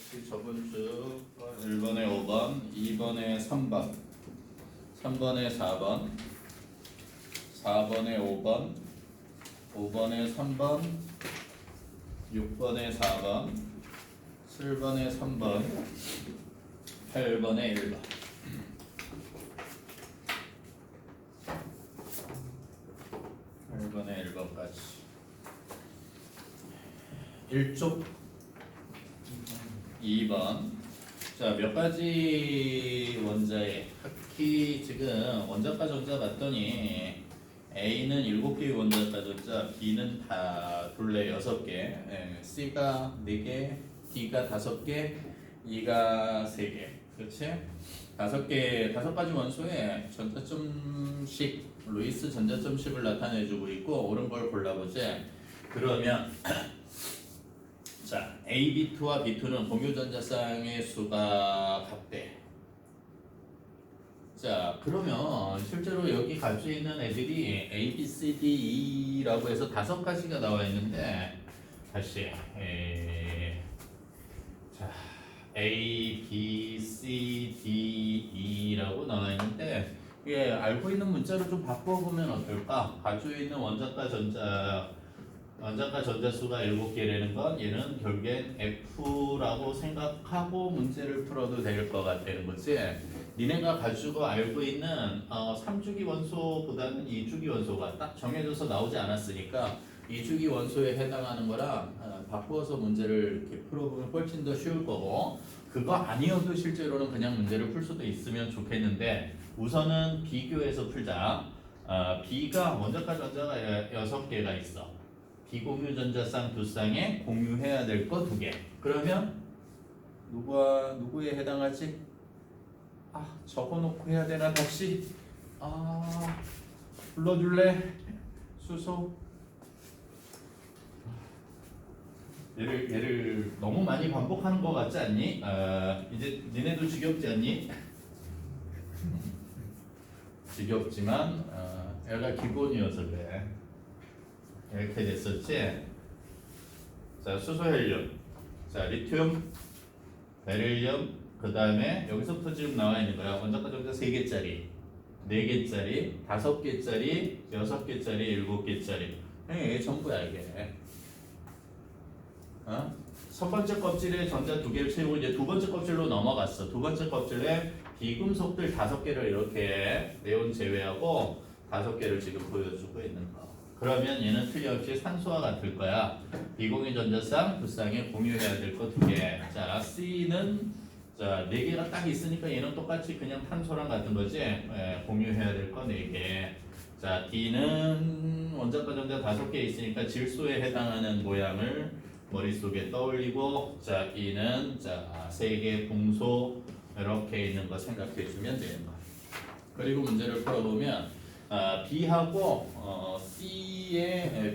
다시 저번 주 1번에 5번, 2번에 3번, 3번에 4번, 4번에 5번, 5번에 3번, 6번에 4번, 7번에 3번, 8번에 1번. 8번에 1번까지 1쪽 2번. 자, 몇 가지 원자에 각기 지금 원자과 전자 봤더니 A는 7개의 원자과 전자, B는 다 둘레 6개, C가 4개, D가 5개, E가 3개. 그렇지? 5가지 원소에 전자점식, 루이스 전자점식을 나타내주고 있고, 옳은 걸 골라보지. 그러면 자, AB2와 B2는 공유 전자쌍의 수가 같대. 자, 그러면 실제로 여기 가지고 있는 애들이 A, B, C, D, E라고 해서 5가지가 나와 있는데, 다시 자, A, B, C, D, E라고 나와 있는데, 이게 알고 있는 문자로 좀 바꿔보면 어떨까? 가지고 있는 원자과 전자수가 7개라는 건 얘는 결국엔 F라고 생각하고 문제를 풀어도 될 것 같다는 거지. 니네가 가지고 알고 있는 3주기 원소보다는 2주기 원소가 딱 정해져서 나오지 않았으니까 2주기 원소에 해당하는 거랑 바꾸어서 문제를 이렇게 풀어보면 훨씬 더 쉬울 거고, 그거 아니어도 실제로는 그냥 문제를 풀 수도 있으면 좋겠는데, 우선은 비교해서 풀자. B가 원자과 전자가 6개가 있어. 비공유 전자쌍 두 쌍에 공유해야 될 거 2개. 그러면 누구에 해당하지? 적어놓고 해야 되나 다시? 불러줄래? 수소. 얘를 너무 많이 반복하는 것 같지 않니? 이제 니네도 지겹지 않니? 지겹지만 얘가 기본이어서 그래. 이렇게 됐었지. 자, 수소 헬륨, 자, 리튬, 베릴륨, 그 다음에 여기서부터 지금 나와 있는 거야. 원자과 전자 3개짜리, 4개짜리, 5개짜리, 6개짜리, 7개짜리. 이게 전부야 이게. 첫 번째 껍질에 전자 2개를 채우고 이제 두 번째 껍질로 넘어갔어. 두 번째 껍질에 비금속들 5개를 이렇게 네온 제외하고 5개를 지금 보여주고 있는 거. 그러면 얘는 틀림없이 산소와 같을 거야. 비공유 전자쌍 두 쌍에 공유해야 될 거 2개. 자, C는 자 4개가 딱 있으니까 얘는 똑같이 그냥 탄소랑 같은 거지. 공유해야 될 거 4개. 자, D는 원자과 전자 5개 있으니까 질소에 해당하는 모양을 머릿속에 떠올리고, 자, E는 자 3개 봉소 이렇게 있는 거 생각해 주면 되는 거야. 그리고 문제를 풀어보면 B하고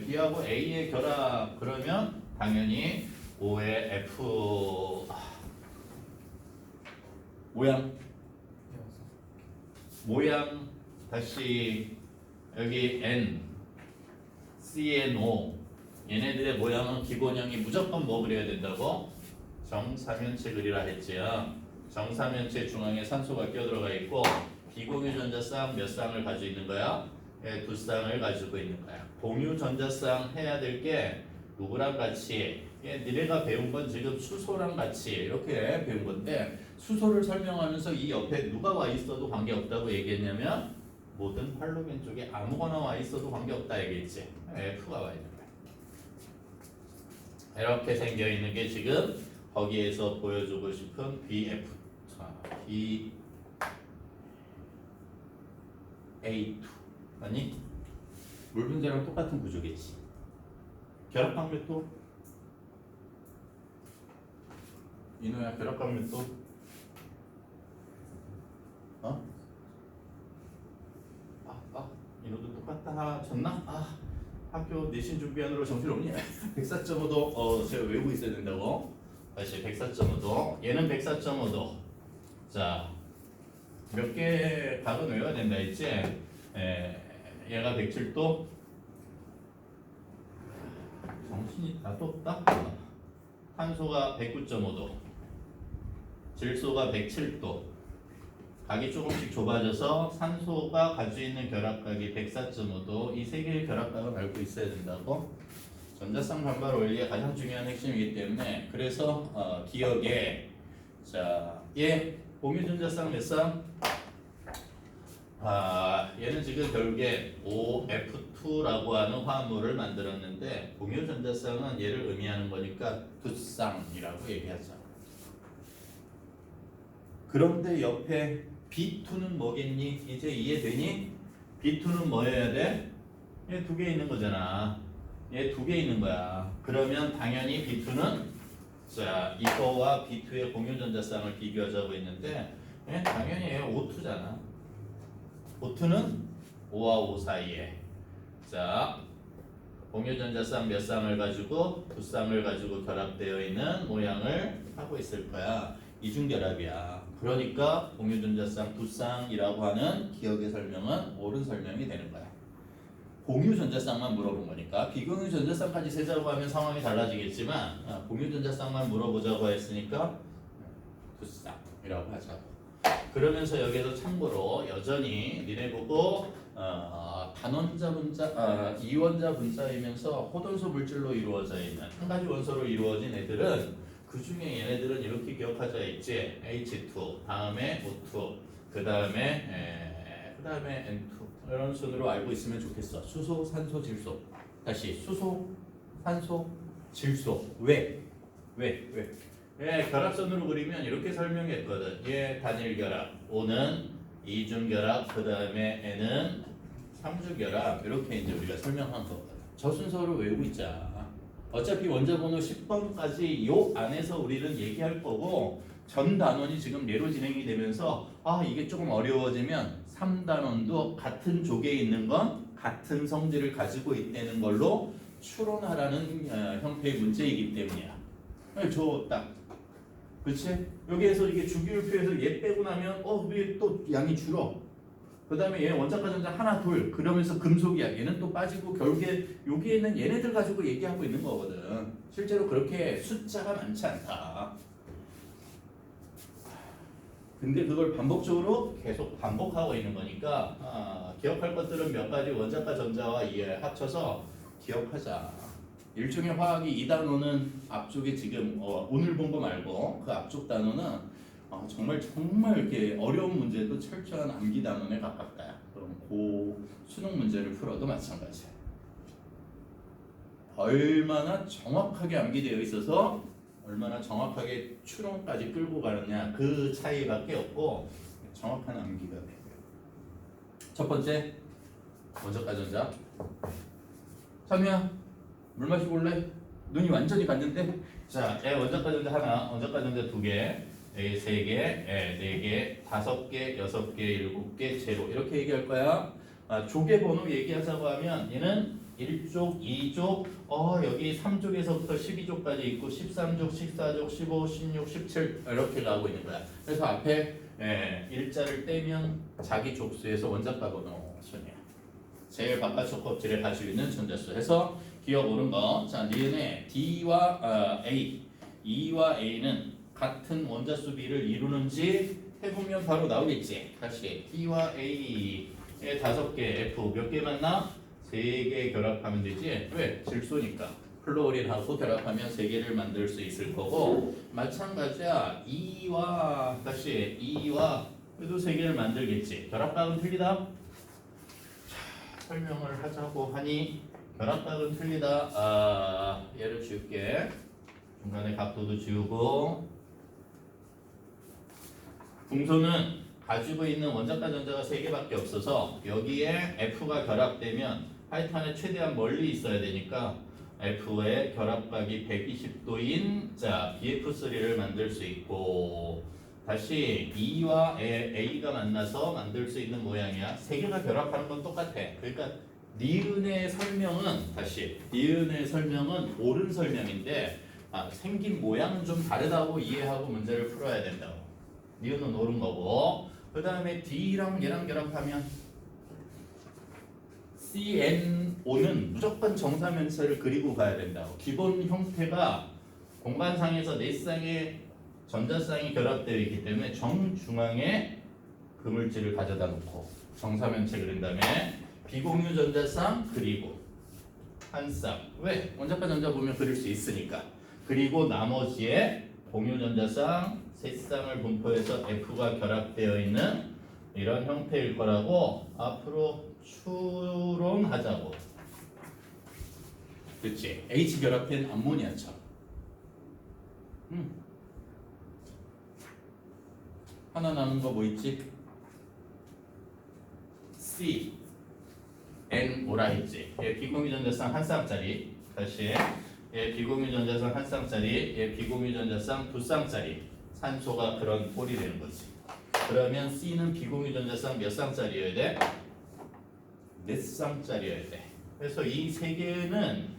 B하고 A의 결합, 그러면 당연히 O의 F 모양 다시 여기 N, CNO, 얘네들의 모양은 기본형이 무조건 뭐 그려야 된다고? 정사면체 그리라 했지요. 정사면체 중앙에 산소가 끼어들어가 있고, 비공유 전자쌍 몇 쌍을 가지고 있는 거야? 2쌍을 가지고 있는 거야. 공유 전자쌍 해야 될 게 누구랑 같이? 니네가 배운 건 지금 수소랑 같이 이렇게 배운 건데, 수소를 설명하면서 이 옆에 누가 와 있어도 관계없다고 얘기했냐면, 모든 할로겐 쪽에 아무거나 와 있어도 관계없다 얘기했지. F가 와 있는 거야. 이렇게 생겨 있는 게 지금 거기에서 보여주고 싶은 BF, BA2 아니? 물 분자랑 똑같은 구조겠지. 결합 강력도 이노야, 결합 강력도 이노도 똑같다. 졌나? 학교 내신 준비하느라 정신없냐? 104.5도 제가 외우고 있어야 된다고. 다시 104.5도. 얘는 104.5도. 자, 몇 개 각은 외워야 된다 했지? 얘가 107도. 정신이 나도 없다. 탄소가 109.5도. 질소가 107도. 각이 조금씩 좁아져서 산소가 가지고 있는 결합각이 104.5도. 이 세 개의 결합각을 알고 있어야 된다고. 전자쌍 반발 원리의 가장 중요한 핵심이기 때문에 그래서 기억에 얘 공유 전자쌍 몇 쌍? 얘는 지금 결국에 OF2라고 하는 화합물을 만들었는데 공유 전자쌍은 얘를 의미하는 거니까 두 쌍이라고 얘기하죠. 그런데 옆에 B2는 뭐겠니? 이제 이해되니? B2는 뭐여야 돼? 얘 두 개 있는 거잖아. 얘 두 개 있는 거야. 그러면 당연히 B2는 이거와 B2의 공유 전자쌍을 비교하자고 했는데 얘 당연히 얘 O2잖아. O2는 5와 5 사이에 공유 전자쌍 몇 쌍을 가지고 두 쌍을 가지고 결합되어 있는 모양을 하고 있을 거야. 이중결합이야. 그러니까 공유 전자쌍 두 쌍이라고 하는 기억의 설명은 옳은 설명이 되는 거야. 공유 전자쌍만 물어본 거니까 비공유 전자쌍까지 세자고 하면 상황이 달라지겠지만 공유 전자쌍만 물어보자고 했으니까 두 쌍이라고 하자고. 그러면서 여기서 참고로 여전히 니네 보고 단원자 분자, 이원자 분자이면서 호돈소 물질로 이루어져 있는 한 가지 원소로 이루어진 애들은 그 중에 얘네들은 이렇게 기억하자 있지. H2 다음에 O2 그 다음에 N2 이런 순으로 알고 있으면 좋겠어. 수소, 산소, 질소. 다시 수소, 산소, 질소. 왜? 예, 결합선으로 그리면 이렇게 설명했거든. 얘 단일 결합, O는 이중 결합, 그 다음에 N은 삼중 결합. 이렇게 이제 우리가 설명한 거거든. 저 순서로 외우고 있자. 어차피 원자 번호 10번까지 요 안에서 우리는 얘기할 거고 전 단원이 지금 예로 진행이 되면서 이게 조금 어려워지면 3단원도 같은 조개에 있는 건 같은 성질을 가지고 있다는 걸로 추론하라는 형태의 문제이기 때문이야. 딱 그렇지? 여기에서 이게 주기율표에서 얘 빼고 나면 왜 또 양이 줄어? 그 다음에 얘 원자과 전자 하나 둘 그러면서 금속이야. 얘는 또 빠지고 결국에 여기에는 얘네들 가지고 얘기하고 있는 거거든. 실제로 그렇게 숫자가 많지 않다. 근데 그걸 반복적으로 계속 반복하고 있는 거니까 기억할 것들은 몇 가지 원자과 전자와 이해 합쳐서 기억하자. 일종의 화학이 2단원은 앞쪽에 지금 오늘 본 거 말고 그 앞쪽 단원은 정말 이렇게 어려운 문제도 철저한 암기 단원에 가깝다. 그럼 수능 문제를 풀어도 마찬가지야. 얼마나 정확하게 암기되어 있어서 얼마나 정확하게 추론까지 끌고 가느냐 그 차이밖에 없고 정확한 암기가 돼. 첫 번째 원자과 전자. 찬우야 물 마시고 올래? 눈이 완전히 갔는데. 자, 원자과 전자 하나, 원자과 전자 두 개, 세 개, 네 개, 다섯 개, 여섯 개, 일곱 개, 제로 이렇게 얘기할 거야. 조개 번호 얘기하자고 하면 얘는 1족, 2족, 여기 3족에서부터 12족까지 있고 13족, 14족, 15, 16, 17 이렇게 가고 있는 거야. 그래서 앞에 일자를 떼면 자기 족수에서 원자과 번호 순이야. 제일 바깥쪽 껍질에 가지고 있는 전자수 해서 기억 옳은 거. 자, 니은의 D와 A, E와 A는 같은 원자수 비를 이루는지 해보면 바로 나오겠지. 다시 D와 A의 5개 F 몇 개 만나? 3개 결합하면 되지. 왜? 질소니까. 플로린하고 결합하면 3개를 만들 수 있을 거고 마찬가지야. E와 그래도 3개를 만들겠지. 결합각은 틀리다? 설명을 하자고 하니 결합각은 틀리다. 얘를 지울게. 중간에 각도도 지우고. 풍소는 가지고 있는 원자과 전자가 3개밖에 없어서 여기에 F가 결합되면 하이탄에 최대한 멀리 있어야 되니까 F의 결합각이 120도인 BF3를 만들 수 있고 다시 E와 A가 만나서 만들 수 있는 모양이야. 3개가 결합하는 건 똑같아. 그러니까 니은의 설명은 옳은 설명인데 생긴 모양은 좀 다르다고 이해하고 문제를 풀어야 된다고. 니은은 옳은 거고 그 다음에 D랑 얘랑 결합하면 CNO는 무조건 정사면체를 그리고 가야 된다고. 기본 형태가 공간상에서 4쌍의 전자쌍이 결합되어 있기 때문에 정중앙에 그 물질을 가져다 놓고 정사면체 그린 다음에 비공유 전자쌍 그리고 한 쌍. 왜? 원자과 전자 보면 그릴 수 있으니까. 그리고 나머지에 공유 전자쌍 세 쌍을 분포해서 F가 결합되어 있는 이런 형태일 거라고 앞으로 추론하자고. 그렇지? H 결합된 암모니아처럼. 하나 남은 거 뭐 있지? C, N 오라 했지. 얘 비공유 전자쌍 한 쌍짜리. 다시 얘 비공유 전자쌍 한 쌍짜리. 얘 비공유 전자쌍 두 쌍짜리. 산소가 그런 꼴이 되는 거지. 그러면 C는 비공유 전자쌍 몇 쌍짜리여야 돼? 네 쌍짜리여야 돼. 그래서 이 세 개는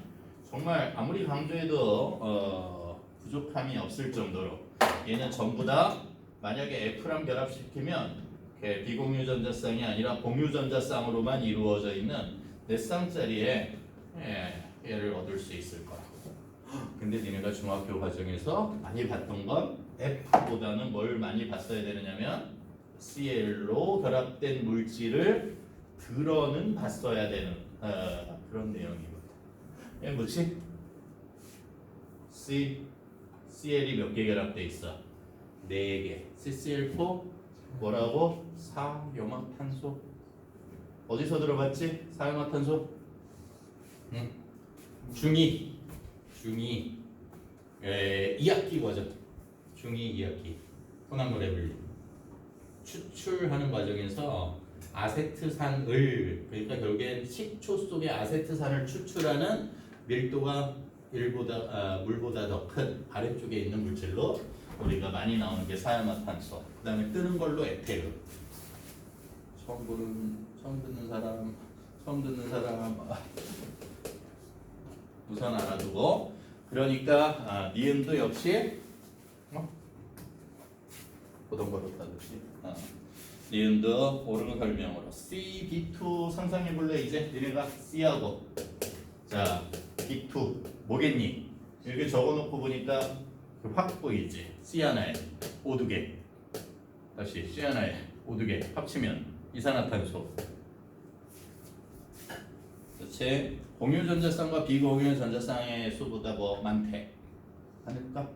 정말 아무리 강조해도 부족함이 없을 정도로 얘는 전부 다 만약에 F랑 결합시키면 비공유 전자쌍이 아니라 공유 전자쌍으로만 이루어져 있는 네 쌍짜리의 얘를 얻을 수 있을 거라고. 근데 니네가 중학교 과정에서 많이 봤던 건 F보다는 뭘 많이 봤어야 되느냐면 Cl로 결합된 물질을 들어는 봤어야 되는 그런 내용이거든. 얘 뭐지? Cl이 몇 개 결합돼 있어? 4개. CCl4 뭐라고? 사용화탄소. 어디서 들어봤지? 사용화탄소? 응. 중2 2학기 과정. 중2 2학기 혼합물의 분리 추출하는 과정에서 아세트산을, 그러니까 결국엔 식초 속에 아세트산을 추출하는 밀도가 물보다 더 큰 아래쪽에 있는 물질로 우리가 많이 나오는 게 사용화탄소. 그 다음에 뜨는 걸로 에테르. 처음 듣는 사람 우선 알아두고. 그러니까 니은도 역시 보던 거로 따듯이 니은도 옳은 설명으로 C, B2 상상해 볼래. 이제 니네가 C하고 자 B2 뭐겠니? 이렇게 적어놓고 보니까 확 보이지. C 하나에 O 두 개. 다시 C 하나에 O 두 개 합치면 이산화탄소. 그렇지? 공유 전자쌍과 비공유 전자쌍의 수보다 뭐 많대. 않을까?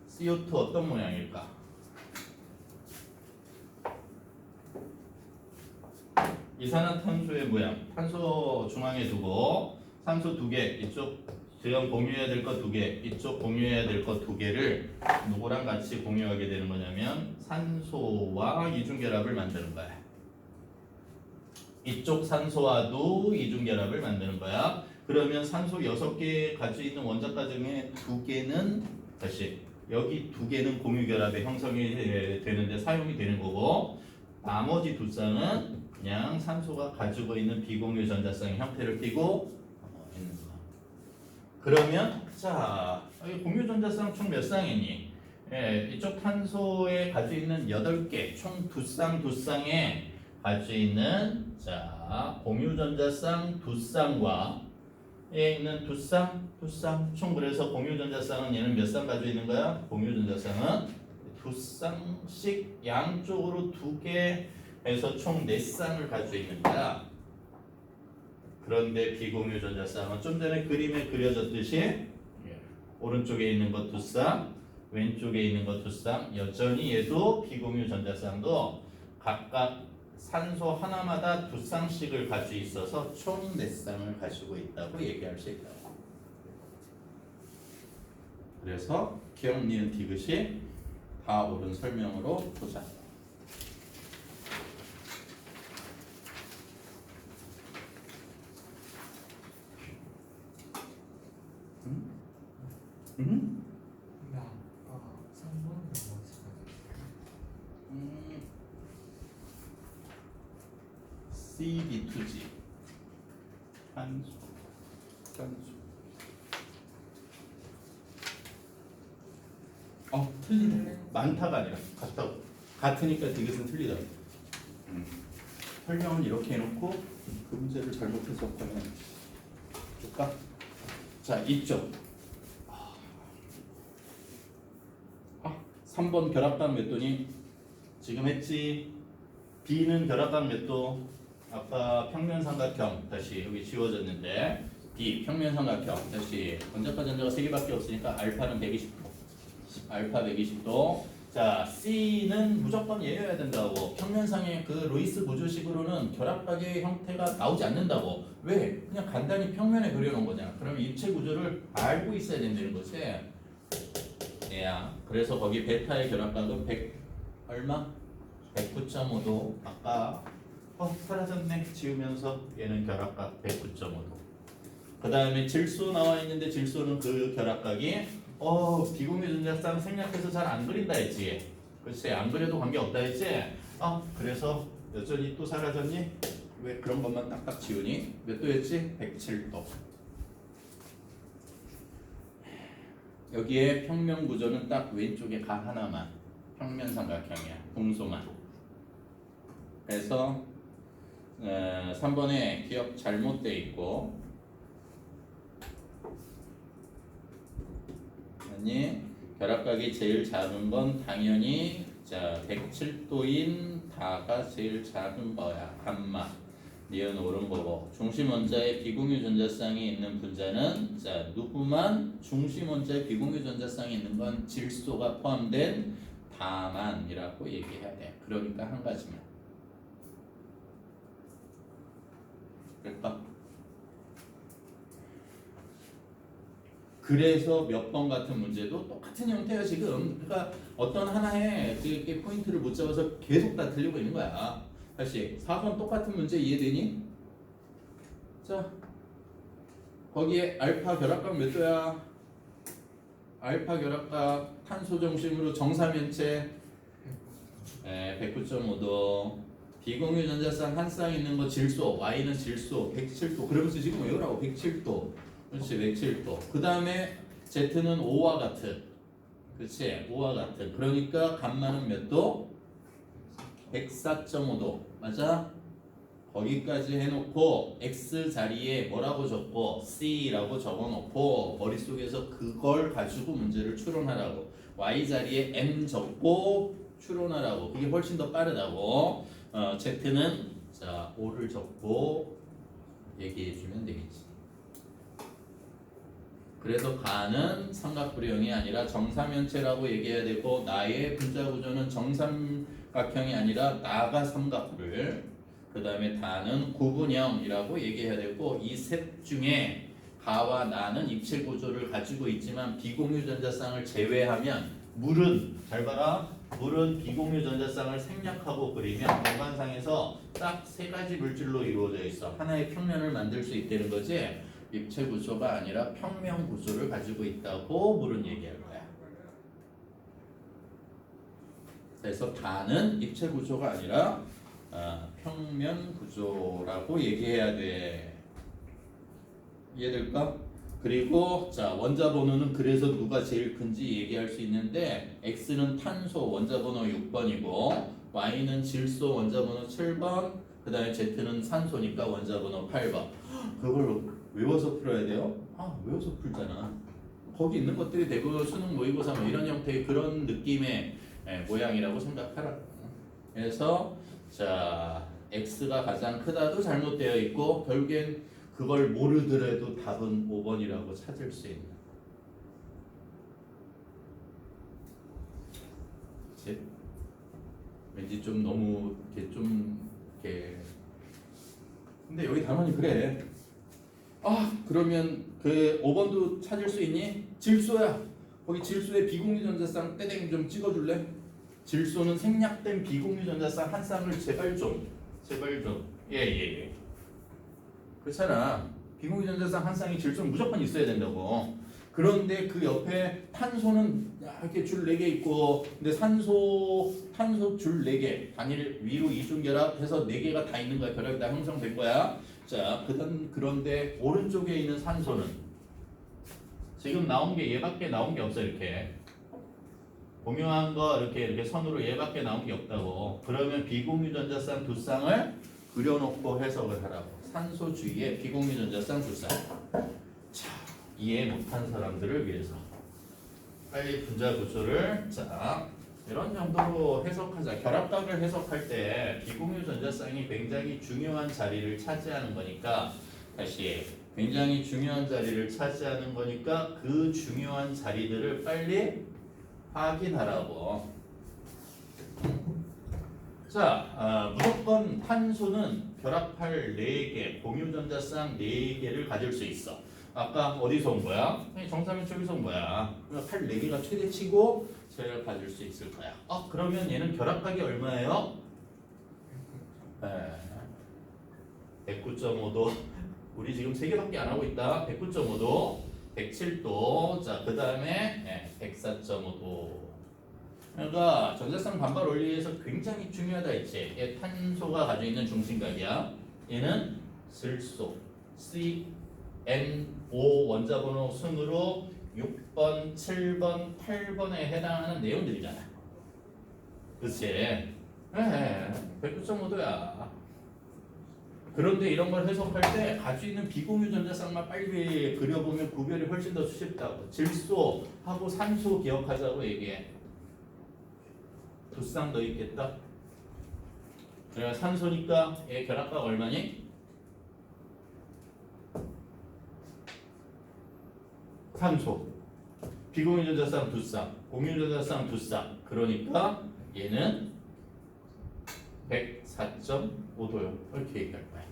CO2 어떤 모양일까? 이산화탄소의 모양. 탄소 중앙에 두고 산소 두 개, 이쪽 지금 공유해야 될 것 두 개, 이쪽 공유해야 될 것 두 개를 누구랑 같이 공유하게 되는 거냐면 산소와 이중결합을 만드는 거야. 이쪽 산소와도 이중결합을 만드는 거야. 그러면 산소 6개 가지고 있는 원자과 중에 2개는 다시 여기 2개는 공유결합의 형성이 되는데 사용이 되는 거고, 나머지 2쌍은 그냥 산소가 가지고 있는 비공유 전자쌍의 형태를 띠고 있는 거. 그러면 자 여기 공유 전자쌍 총 몇 쌍이니? 이쪽 탄소에 가지고 있는 8개, 총 2쌍에 가지고 있는 자 공유 전자쌍 2쌍과 에 있는 2쌍 총. 그래서 공유 전자쌍은 얘는 몇 쌍 가지고 있는 거야? 공유 전자쌍은 2쌍씩 양쪽으로 2개 해서 총 4쌍을 가지고 있는 거야. 그런데 비공유 전자쌍은 좀 전에 그림에 그려졌듯이 오른쪽에 있는 것 2쌍, 왼쪽에 있는 것 2쌍. 여전히 얘도 비공유 전자쌍도 각각 산소 하나마다 2쌍씩을 가지고 있어서 총 4쌍을 가지고 있다고 얘기할 수 있다. 그래서 기억, 니은, 디귿이 다 옳은 설명으로 보자. CB2G 탄소 틀리네. 많다가 아니라 같다고. 같으니까 디귿은 틀리다고. 설명을 이렇게 해놓고 그 문제를 잘못해서 그러면 줄까? 자 이쪽 3번 결합각 몇 도니? 지금 했지. B는 결합각 몇 도? 아까 평면삼각형 다시 여기 지워졌는데 B 평면삼각형 다시 원자과 전자가 3개밖에 없으니까 알파는 120도. 알파 120도. 자, C는 무조건 얘여야 된다고. 평면상의 그 로이스 구조식으로는 결합각의 형태가 나오지 않는다고. 왜? 그냥 간단히 평면에 그려놓은 거잖아. 그러면 입체 구조를 알고 있어야 된다는 거지. 얘야. 그래서 거기 베타의 결합각은 100 얼마? 109.5도. 아까 사라졌네. 지우면서 얘는 결합각 109.5도. 그 다음에 질소 나와 있는데 질소는 그 결합각이 비공유 전자쌍 생략해서 잘 안 그린다 했지. 그렇지. 안 그려도 관계없다 했지. 그래서 여전히 또 사라졌니? 왜 그런 것만 딱딱 지우니? 몇 도였지? 107도. 여기에 평면 구조는 딱 왼쪽에 각 하나만 평면 삼각형이야. 동소만. 그래서 3번에 기억 잘못돼 있고 아니 결합각이 제일 작은 건 당연히 자 107도인 다가 제일 작은 거야. 감마. 니은 옳은 거고 중심 원자에 비공유 전자쌍이 있는 분자는 자 누구만 중심 원자에 비공유 전자쌍이 있는 건 질소가 포함된 다만이라고 얘기해야 돼. 그러니까 한 가지만. 그럴까? 그래서 몇 번 같은 문제도 똑같은 형태야 지금. 그러니까 어떤 하나에 이렇게 포인트를 못 잡아서 계속 다 틀리고 있는 거야. 다시 4번 똑같은 문제 이해되니? 자 거기에 알파 결합각 몇 도야? 알파 결합각 탄소 중심으로 정사면체 109.5도. 비공유 전자쌍 한 쌍 있는 거 질소. Y는 질소 107도. 그러면서 지금 외우라고 107도. 그렇지 107도. 그 다음에 Z는 O와 같은. 그렇지 5와 같은. 그러니까 감마는 몇 도? 104.5도. 맞아? 거기까지 해놓고 X 자리에 뭐라고 적고 C라고 적어놓고 머릿속에서 그걸 가지고 문제를 추론하라고. Y 자리에 M 적고 추론하라고. 그게 훨씬 더 빠르다고. Z는 자 5를 적고 얘기해주면 되겠지. 그래서 가는 삼각부령이 아니라 정사면체라고 얘기해야 되고 나의 분자 구조는 정삼각형이 아니라 나가 삼각부를. 그 다음에 다는 구분형이라고 얘기해야 되고 이 셋 중에 가와 나는 입체 구조를 가지고 있지만 비공유 전자쌍을 제외하면 물은 잘 봐라. 물은 비공유 전자쌍을 생략하고 그리면 공간상에서 딱 세 가지 물질로 이루어져 있어. 하나의 평면을 만들 수 있다는 거지. 입체 구조가 아니라 평면 구조를 가지고 있다고 물은 얘기할 거야. 그래서 다는 입체 구조가 아니라 평면 구조라고 얘기해야 돼. 이해될까? 그리고 자 원자 번호는 그래서 누가 제일 큰지 얘기할 수 있는데 X는 탄소 원자 번호 6번이고 Y는 질소 원자 번호 7번 그 다음에 Z는 산소니까 원자 번호 8번. 그걸 외워서 풀어야 돼요? 외워서 풀잖아. 거기 있는 것들이 대부분 수능 모의고사 뭐 이런 형태의 그런 느낌의 모양이라고 생각하라. 그래서 자 X가 가장 크다도 잘못되어 있고 결국엔 그걸 모르더라도 답은 5번이라고 찾을 수 있는. 왠지 좀 너무 이렇게 근데 여기 답안이 그래. 그러면 그 5번도 찾을 수 있니? 질소야. 거기 질소의 비공유 전자쌍 떼댕 좀 찍어줄래? 질소는 생략된 비공유 전자쌍 한 쌍을 제발 좀. 예. 그렇잖아. 비공유 전자쌍 한 쌍이 질소는 무조건 있어야 된다고. 그런데 그 옆에 탄소는 이렇게 줄 4개 있고 근데 탄소 줄 4개 단일 위로 이중 결합해서 4개가 다 있는 거야. 결합이 다 형성된 거야. 자, 그런데 오른쪽에 있는 산소는 지금 나온 게 얘밖에 나온 게 없어. 이렇게 공유한 거 이렇게 선으로 얘밖에 나온 게 없다고. 그러면 비공유 전자쌍 두 쌍을 그려놓고 해석을 하라고. 산소 주위에 비공유 전자쌍 두 쌍. 자, 이해 못한 사람들을 위해서 빨리 분자 구조를 자 이런 정도로 해석하자. 결합각을 해석할 때 비공유 전자쌍이 굉장히 중요한 자리를 차지하는 거니까 다시 굉장히 중요한 자리를 차지하는 거니까 그 중요한 자리들을 빨리 확인하라고. 자, 무조건 탄소는 결합할 4개, 공유전자쌍 4개를 가질 수 있어. 아까 어디서 온 거야? 정사면 쪽에서 온 거야. 그러니까 팔 4개가 최대치고 쟤를 가질 수 있을 거야. 그러면 얘는 결합각이 얼마예요? 109.5도. 우리 지금 3개밖에 안 하고 있다. 109.5도, 107도, 자, 그 다음에 104.5도. 그러니까 전자쌍 반발 원리에서 굉장히 중요하다 했지. 얘 탄소가 가지고 있는 중심각이야. 얘는 질소 CN5 원자번호 순으로 6번, 7번, 8번에 해당하는 내용들이잖아. 그치? 109.5도야. 그런데 이런 걸 해석할 때 가지고 있는 비공유 전자쌍만 빨리 그려보면 구별이 훨씬 더 쉽다고. 질소하고 산소 기억하자고 얘기해. 두 쌍 더 있겠다. 그래 산소니까 얘 결합각 얼마니? 산소. 비공유 전자쌍 두 쌍, 공유 전자쌍 두 쌍. 그러니까 얘는 104.5도요. 이렇게 얘기할 거야.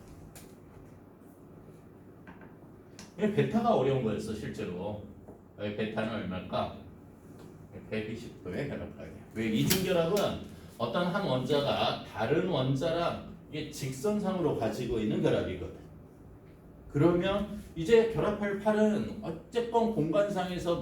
이 베타가 어려운 거였어 실제로. 베타는 얼마일까? 120도의 결합각이야. 왜 이중결합은 어떤 한 원자가 다른 원자랑 이게 직선상으로 가지고 있는 결합이거든. 그러면 이제 결합할 팔은 어쨌건 공간상에서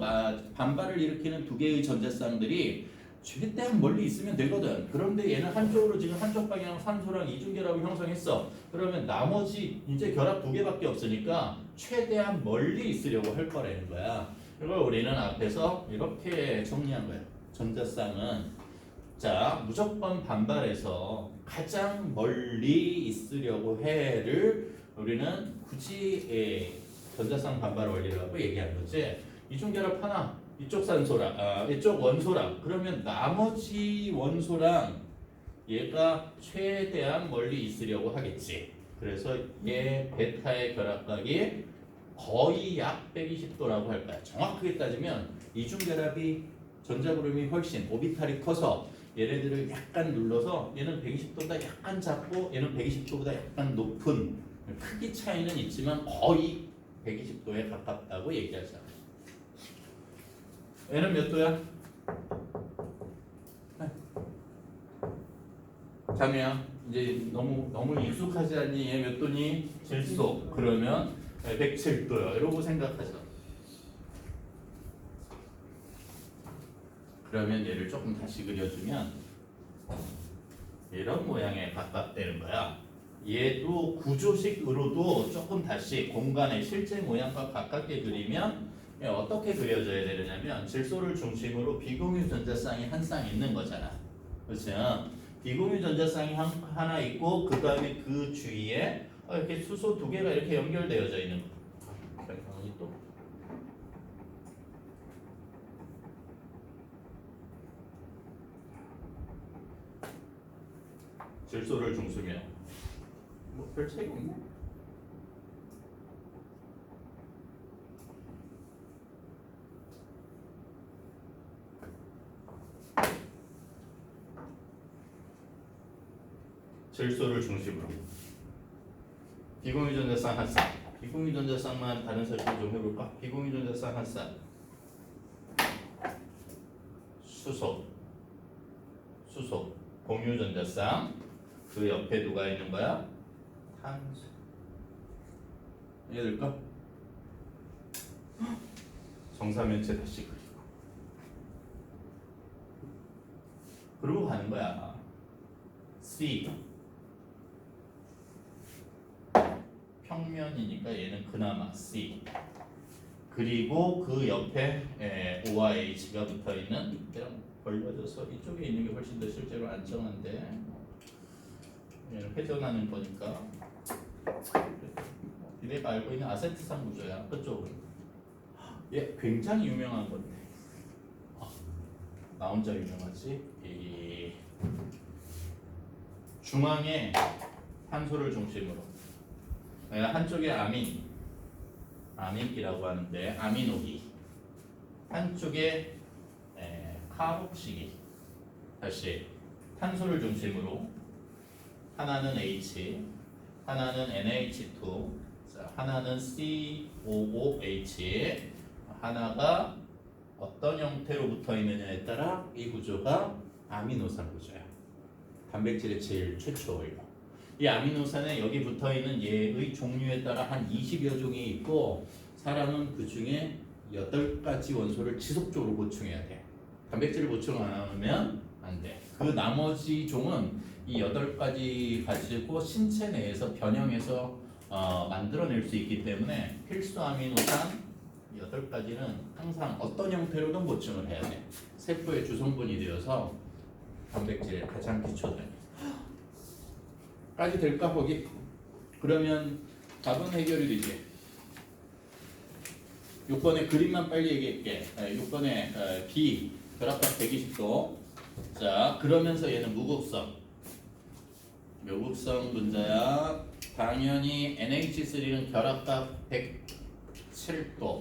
반발을 일으키는 두 개의 전자쌍들이 최대한 멀리 있으면 되거든. 그런데 얘는 한쪽으로 지금 한쪽 방향 산소랑 이중결합을 형성했어. 그러면 나머지 이제 결합 두 개밖에 없으니까 최대한 멀리 있으려고 할 거라는 거야. 이걸 우리는 앞에서 이렇게 정리한 거야. 전자쌍은 자 무조건 반발해서 가장 멀리 있으려고 해를 우리는 굳이 전자쌍 반발 원리라고 얘기한 거지. 이중결합 하나 이쪽 산소랑 이쪽 원소랑 그러면 나머지 원소랑 얘가 최대한 멀리 있으려고 하겠지. 그래서 얘 베타의 결합각이 거의 약 120도라고 할 거야. 정확하게 따지면 이중결합이 전자구름이 훨씬 오비탈이 커서 얘네들을 약간 눌러서 얘는 120도보다 약간 작고 얘는 120도보다 약간 높은 크기 차이는 있지만 거의 120도에 가깝다고 얘기하잖아. 얘는 몇 도야? 자매야 이제 너무 익숙하지 않니? 얘 몇 도니? 질소. 그러면 107도요. 이러고 생각하자. 그러면 얘를 조금 다시 그려주면 이런 모양에 가깝다는 거야. 얘도 구조식으로도 조금 다시 공간의 실제 모양과 가깝게 그리면 어떻게 그려져야 되느냐면 질소를 중심으로 비공유 전자쌍이 한 쌍 있는 거잖아. 그렇죠? 비공유 전자쌍이 하나 있고 그 다음에 그 주위에 이렇게 수소 두 개가 이렇게 연결되어져 있는 거. 또 질소를 중심이요. 별 차이가 없네. 질소를 중심으로 비공유 전자쌍 한 쌍. 비공유 전자쌍만 다른 설정 좀 해볼까? 비공유 전자쌍 한 쌍. 수소. 공유 전자쌍. 그 옆에 누가 있는 거야? 탄소. 이해될까? 정사면체 다시 그리고 가는 거야. C. 평면이니까 얘는 그나마 C. 그리고 그 옆에 O와 H가 붙어 있는 이랑 벌려져서 이쪽에 있는 게 훨씬 더 실제로 안정한데 얘는 회전하는 거니까 니네가 알고 있는 아세트산 구조야. 그쪽은 얘 굉장히 유명한 건데 나 혼자 유명하지? 이 중앙에 탄소를 중심으로 한쪽에 아민이라고 하는데 아미노기, 한쪽에 카복식이. 다시 탄소를 중심으로 하나는 H, 하나는 NH2, 자, 하나는 COOH, 하나가 어떤 형태로 붙어 있느냐에 따라 이 구조가 아미노산 구조야. 단백질의 제일 최초예요. 이 아미노산에 여기 붙어 있는 얘의 종류에 따라 한 20여 종이 있고, 사람은 그 중에 8가지 원소를 지속적으로 보충해야 돼. 단백질을 보충 안 하면 안 돼. 그 나머지 종은 이 8가지 가지고 신체 내에서 변형해서 만들어낼 수 있기 때문에 필수 아미노산 8가지는 항상 어떤 형태로든 보충을 해야 돼. 세포의 주성분이 되어서 단백질의 가장 기초다. 까지 될까 거기? 그러면 답은 해결이 되지. 6번의 그림만 빨리 얘기할게. 6번의 B 결합각 120도. 자, 그러면서 얘는 무극성 분자야. 당연히 NH3는 결합각 107도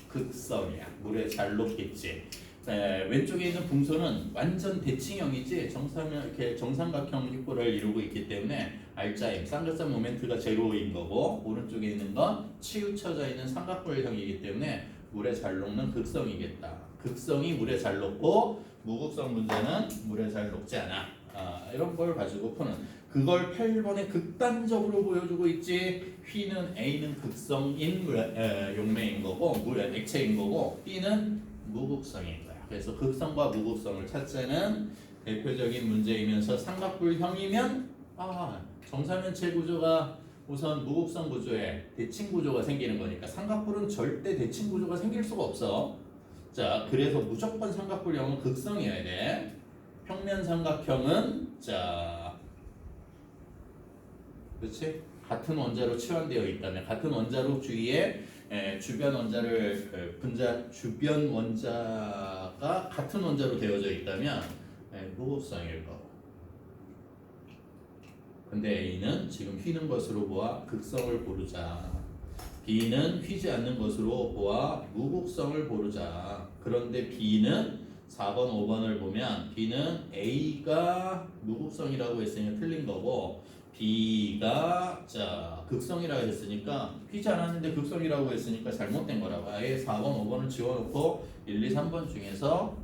극성이야. 물에 잘 녹겠지. 왼쪽에 있는 붕소는 완전 대칭형이지 정삼각형 휘골을 이루고 있기 때문에 알짜임, 쌍꺼풀 모멘트가 제로인 거고, 오른쪽에 있는 건 치우쳐져 있는 삼각뿔형이기 때문에 물에 잘 녹는 극성이겠다. 극성이 물에 잘 녹고 무극성 문제는 물에 잘 녹지 않아. 이런 걸 가지고 푸는, 그걸 8번에 극단적으로 보여주고 있지. P는 A는 극성인 용매인 거고, 물의 액체인 거고, B는 무극성인 거야. 그래서 극성과 무극성을 찾자는 대표적인 문제이면서 삼각뿔형이면 정사면체 구조가 우선 무극성 구조에 대칭 구조가 생기는 거니까 삼각뿔은 절대 대칭 구조가 생길 수가 없어. 자, 그래서 무조건 삼각뿔형은 극성이어야 돼. 평면 삼각형은 그렇지? 같은 원자로 치환되어 있다면, 같은 원자로 주위에 주변 원자가 같은 원자로 되어져 있다면 무극성일 거고. 근데 A는 지금 휘는 것으로 보아 극성을 고르자. B는 휘지 않는 것으로 보아 무극성을 고르자. 그런데 B는 4번, 5번을 보면 B는 A가 무극성이라고 했으니까 틀린 거고, B가 극성이라고 했으니까, 휘지 않았는데 극성이라고 했으니까 잘못된 거라고. 아예 4번, 5번을 지워놓고 1, 2, 3번 중에서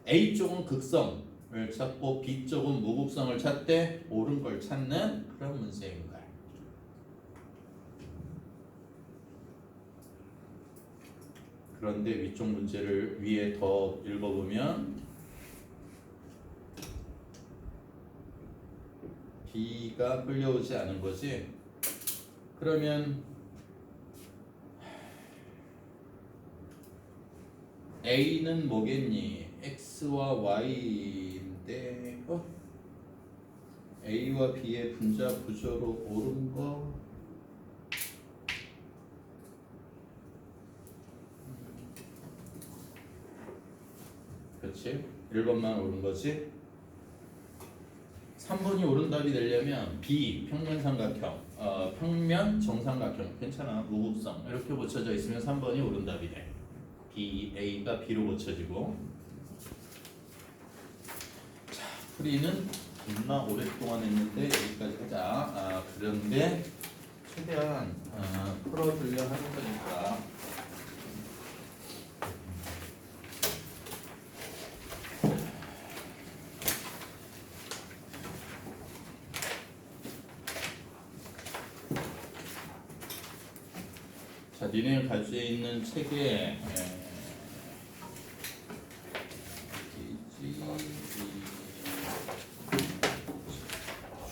A 쪽은 극성을 찾고 B 쪽은 무극성을 찾되 옳은 걸 찾는 그런 문제인 거야. 그런데 위쪽 문제를 위에 더 읽어보면 B가 끌려오지 않은 거지. 그러면 A는 뭐겠니? X와 Y인데 A와 B의 분자 구조로 옳은 거 그렇지? 1번만 옳은 거지? 3번이 옳은 답이 되려면 B 평면 삼각형, 평면 정삼각형 괜찮아. 무극성 이렇게 고쳐져 있으면 3번이 옳은 답이 돼. B, A가 B로 고쳐지고. 자, 풀이는 존나 오랫동안 했는데 여기까지 하자. 그런데 최대한 풀어주려 하는 거니까. 자, 니네 가지고 있는 책에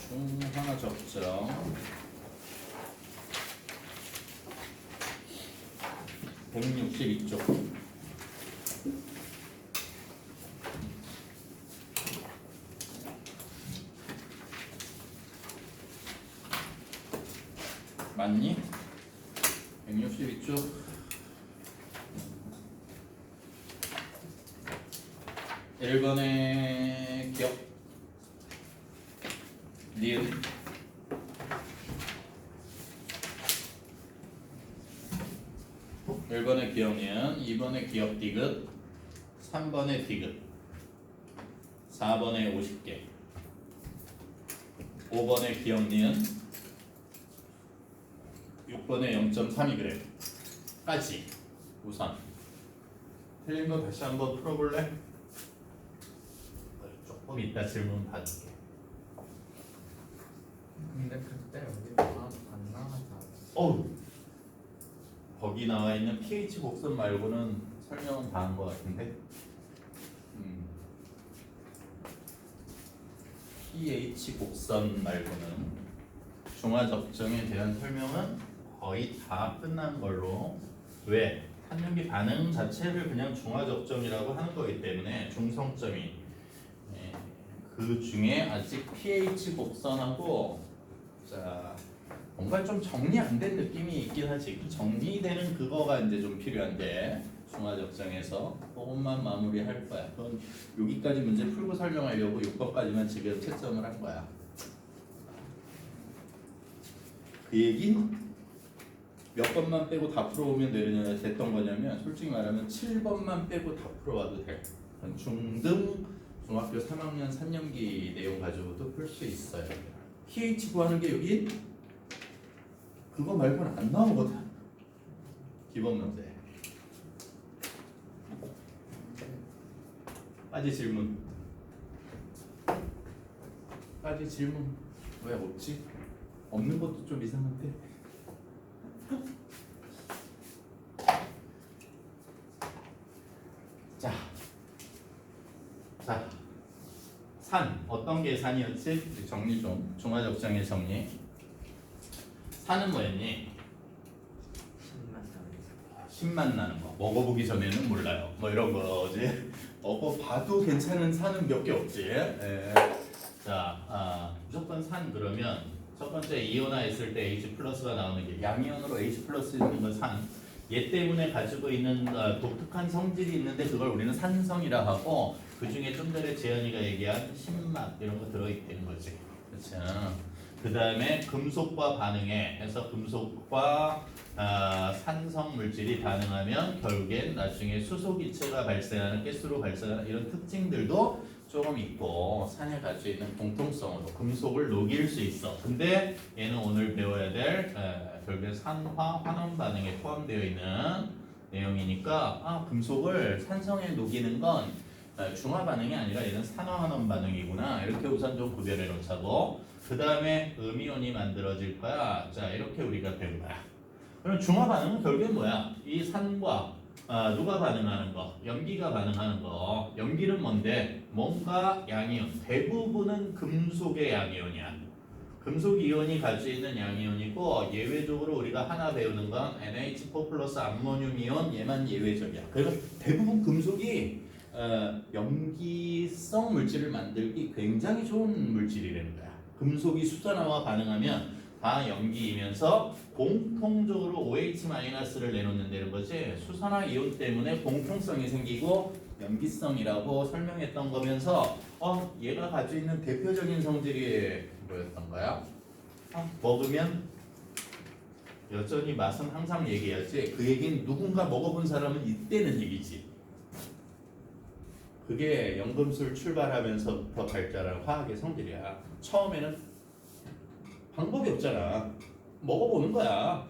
중 하나 적죠. 162쪽. 맞니? 162쪽. 1번의 기억 니은 1번의 기억 니은 2번의 기억 디귿 3번의 디귿 4번의 50개 5번의 기억 니은 6번의 0.32g 까지 우선 틀린 거 다시 한번 풀어볼래? 조금 이따 질문 받을게. 근데 그때 여기 안 나왔잖아. 어우 거기 나와 있는 pH 곡선 말고는 설명은 다 한 거 같은데. pH 곡선 말고는 중화 적정에 대한 설명은 거의 다 끝난 걸로. 왜? 탄력비 반응 자체를 그냥 중화 적정이라고 하는 거기 때문에 중성점이 그 중에 아직 pH 곡선하고 자 뭔가 좀 정리 안 된 느낌이 있긴 하지. 그 정리되는 그거가 이제 좀 필요한데 중화 적정에서 그것만 마무리할 거야. 그건 여기까지 문제 풀고 설명하려고 6번까지만 지금 채점을 한 거야. 그 얘긴 몇 번만 빼고 다 풀어오면 됐던 거냐면 솔직히 말하면 7번만 빼고 다 풀어와도 돼. 중등 중학교 3학년 3년기 내용 가지고도 풀 수 있어요. pH 구하는 게 여기 그거 말고는 안 나오거든. 기본 문제. 빠지 질문. 빠지 질문. 왜 없지? 없는 것도 좀 이상한데. 자, 산 어떤 게 산이었지? 정리 좀. 중화적정의 정리. 산은 뭐였니? 신맛 나는 거. 먹어보기 전에는 몰라요. 뭐 이런 거지. 먹어봐도 괜찮은 산은 몇 개 없지. 예. 자, 무조건 산 그러면 첫 번째 이온화했을 때 H 플러스가 나오는 게 양이온으로 H 플러스 있는 건 산. 얘 때문에 가지고 있는 독특한 성질이 있는데 그걸 우리는 산성이라 하고 그 중에 좀 전에 재현이가 얘기한 신맛 이런 거 들어있다는 거지. 그렇죠. 그 다음에 금속과 반응해 해서 금속과 산성 물질이 반응하면 결국엔 나중에 수소기체가 발생하는 가스로 발생하는 이런 특징들도 조금 있고 산에 가지고 있는 공통성으로 금속을 녹일 수 있어. 근데 얘는 오늘 배워야 될 결국엔 산화 환원 반응에 포함되어 있는 내용이니까 금속을 산성에 녹이는 건 중화 반응이 아니라 얘는 산화 환원 반응이구나. 이렇게 우선 좀 구별해 놓자고. 그 다음에 음이온이 만들어질 거야. 자 이렇게 우리가 배운 거야. 그럼 중화 반응은 결국엔 뭐야? 이 산과 누가 반응하는 거? 염기가 반응하는 거. 염기는 뭔데? 뭔가 양이온. 대부분은 금속의 양이온이야. 금속 이온이 가지고 있는 양이온이고 예외적으로 우리가 하나 배우는 건 NH4 플러스 암모늄 이온 얘만 예외적이야. 그래서 대부분 금속이 염기성 물질을 만들기 굉장히 좋은 물질이라는 거야. 금속이 수산화와 반응하면 다 염기이면서 공통적으로 OH-를 내놓는다는 거지. 수산화 이온 때문에 공통성이 생기고 염기성이라고 설명했던 거면서 얘가 가지고 있는 대표적인 성질이 뭐였던 거야? 먹으면 여전히 맛은 항상 얘기하지. 그 얘기는 누군가 먹어본 사람은 이때는 얘기지. 그게 연금술 출발하면서부터 발달한 화학의 성질이야. 처음에는 방법이 없잖아. 먹어보는 거야.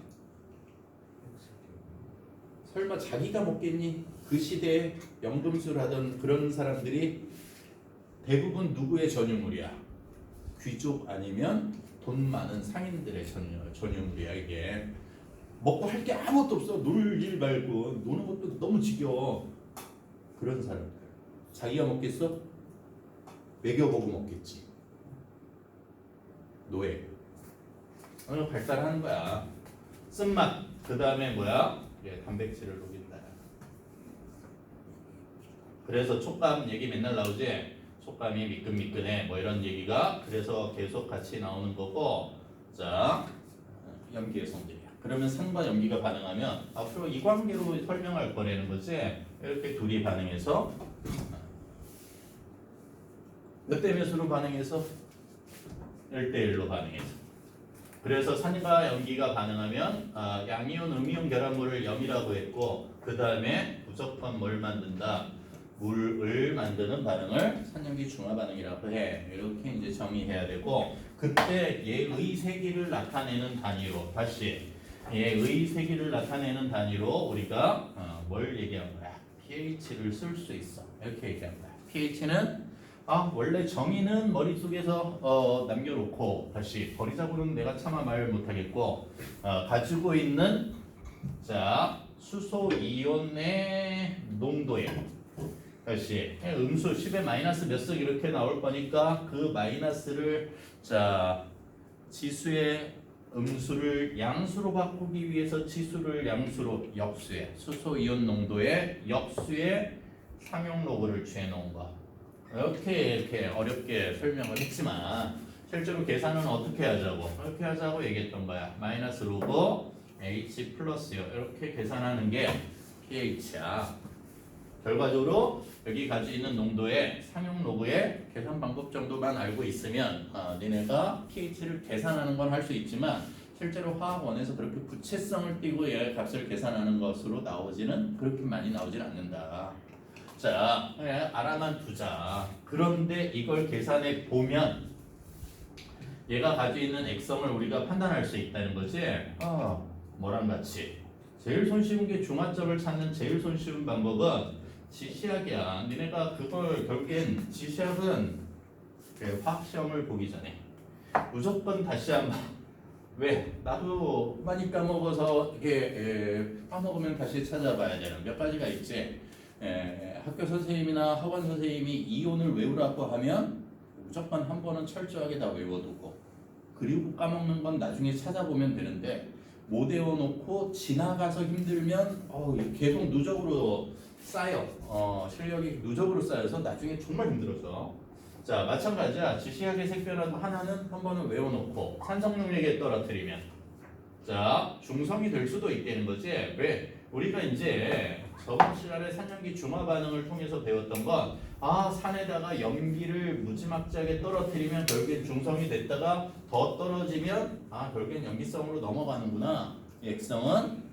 설마 자기가 먹겠니? 그 시대에 연금술 하던 그런 사람들이 대부분 누구의 전유물이야? 귀족 아니면 돈 많은 상인들의 전유물이야 이게. 먹고 할 게 아무것도 없어. 놀 일 말고 노는 것도 너무 지겨워. 그런 사람들. 자기가 먹겠어? 먹여보고 먹겠지. 노예. 오늘 발달하는 거야. 쓴맛. 그 다음에 뭐야? 단백질을 녹인다. 그래서 촉감 얘기 맨날 나오지. 촉감이 미끈미끈해. 뭐 이런 얘기가 그래서 계속 같이 나오는 거고. 자, 염기의 성질이야. 그러면 산과 염기가 반응하면 앞으로 이 관계로 설명할 거라는 거지. 이렇게 둘이 반응해서 몇 대 몇으로 반응해서 1대1로 반응해서. 그래서 산과 염기가 반응하면 양이온, 음이온 결합물을 염이라고 했고 그 다음에 무조건 뭘 만든다? 물을 만드는 반응을 산염기 중화 반응이라고 해. 이렇게 이제 정의해야 되고 그때 얘의 세기를 나타내는 단위로 다시 얘의 세기를 나타내는 단위로 우리가 뭘 얘기한 거야? pH를 쓸 수 있어. 이렇게 얘기한 거야. pH는 원래 정의는 머릿속에서 남겨놓고 다시 버리자고는 내가 차마 말 못하겠고 가지고 있는 자 수소 이온의 농도에 다시 음수 10의 마이너스 몇 석 이렇게 나올 거니까 그 마이너스를 자 지수의 음수를 양수로 바꾸기 위해서 지수를 양수로 역수의 수소 이온 농도의 역수의 상용 로그를 취해 놓은 거. 이렇게 어렵게 설명을 했지만 실제로 계산은 어떻게 하자고 이렇게 하자고 얘기했던 거야. 마이너스 로그 H 플러스요. 이렇게 계산하는 게 pH야. 결과적으로 여기 가지고 있는 농도의 상용 로그의 계산 방법 정도만 알고 있으면 니네가 pH를 계산하는 건 할 수 있지만 실제로 화학원에서 그렇게 구체성을 띠고 얘 값을 계산하는 것으로 나오지는 그렇게 많이 나오진 않는다. 자, 알아만 두자. 그런데 이걸 계산해 보면 얘가 가지고 있는 액성을 우리가 판단할 수 있다는 거지. 뭐랑 같이 제일 손쉬운 게 중화점을 찾는 제일 손쉬운 방법은 지시학이야. 니네가 그걸 결국엔 지시학은 화학 시험을 보기 전에 무조건 다시 한번 왜 나도 많이 까먹어서 이게 까먹으면 다시 찾아봐야 되는 몇 가지가 있지. 학교 선생님이나 학원 선생님이 이온을 외우라고 하면 무조건 한 번은 철저하게 다 외워두고 그리고 까먹는 건 나중에 찾아보면 되는데 못 외워놓고 지나가서 힘들면 계속 누적으로 쌓여 실력이 누적으로 쌓여서 나중에 정말 힘들어져. 자 마찬가지야. 지시학의 색변화도 하나는 한 번은 외워놓고 산성 능력에 떨어뜨리면 자 중성이 될 수도 있다는 거지. 왜? 우리가 이제 저번 시간에 산염기 중화 반응을 통해서 배웠던 건 산에다가 염기를 무지막지하게 떨어뜨리면 결국엔 중성이 됐다가 더 떨어지면 결국엔 염기성으로 넘어가는구나. 이 액성은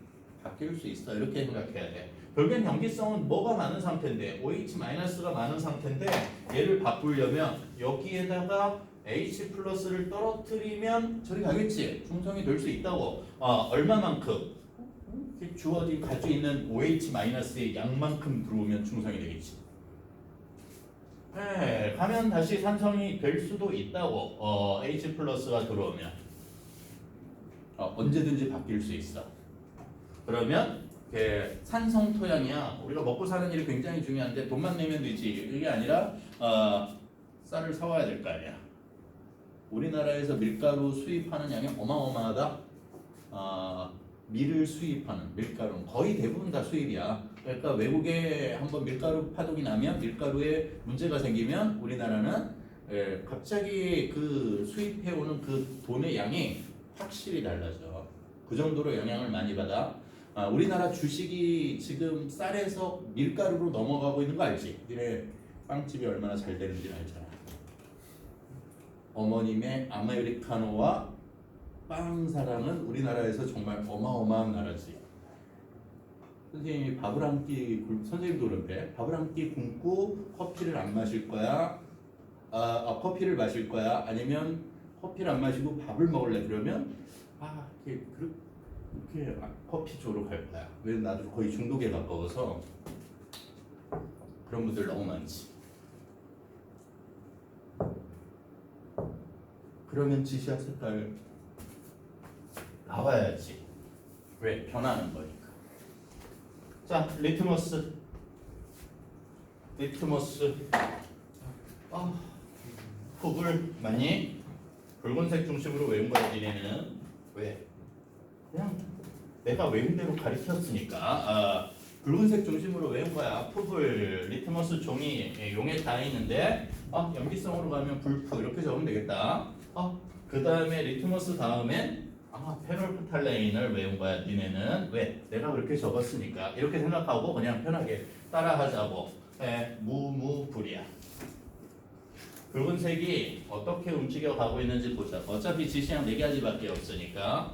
바뀔 수 있어. 이렇게 생각해야 돼. 결국엔 염기성은 뭐가 많은 상태인데 OH-가 많은 상태인데 얘를 바꾸려면 여기에다가 H 플러스를 떨어뜨리면 저리 가겠지. 중성이 될 수 있다고. 얼마만큼? 주어진 가지고 있는 OH-의 양만큼 들어오면 중성이 되겠지. 가면 다시 산성이 될 수도 있다고. H 플러스가 들어오면 언제든지 바뀔 수 있어. 그러면 산성 토양이야. 우리가 먹고 사는 일이 굉장히 중요한데 돈만 내면 되지. 이게 아니라 쌀을 사와야 될 거 아니야. 우리나라에서 밀가루 수입하는 양이 어마어마하다. 밀을 수입하는 밀가루는 거의 대부분 다 수입이야. 그러니까 외국에 한번 밀가루 파동이 나면 밀가루에 문제가 생기면 우리나라는 갑자기 그 수입해오는 그 돈의 양이 확실히 달라져. 그 정도로 영향을 많이 받아. 우리나라 주식이 지금 쌀에서 밀가루로 넘어가고 있는 거 알지? 니네 빵집이 얼마나 잘 되는지 알잖아. 어머님의 아메리카노와 빵 사랑은 우리나라에서 정말 어마어마한 나라지. 선생님이 밥을 한 끼 선생님도 그런데 밥을 한 끼 굶고 커피를 안 마실 거야? 커피를 마실 거야? 아니면 커피를 안 마시고 밥을 먹을래? 그러면 그렇게 커피 쪽으로 갈 거야. 왜? 나도 거의 중독에 가까워서 그런 분들 너무 많지. 그러면 지시학 색깔 나와야지. 왜? 변하는 거니까. 자, 리트머스. 흙을 많이 붉은색 중심으로 외운 거야. 니네는 왜? 그냥 내가 외운 대로 가르쳤으니까 붉은색 중심으로 외운 거야. 푸불, 리트머스 종이 용에 다 있는데 염기성으로 가면 불프 이렇게 적으면 되겠다. 그 다음에 리트머스 다음엔 페놀프탈레인을 외운 거야. 니네는 왜? 내가 그렇게 적었으니까 이렇게 생각하고 그냥 편하게 따라하자고. 무무불이야. 붉은색이 어떻게 움직여 가고 있는지 보자. 어차피 지시량 4가지밖에 없으니까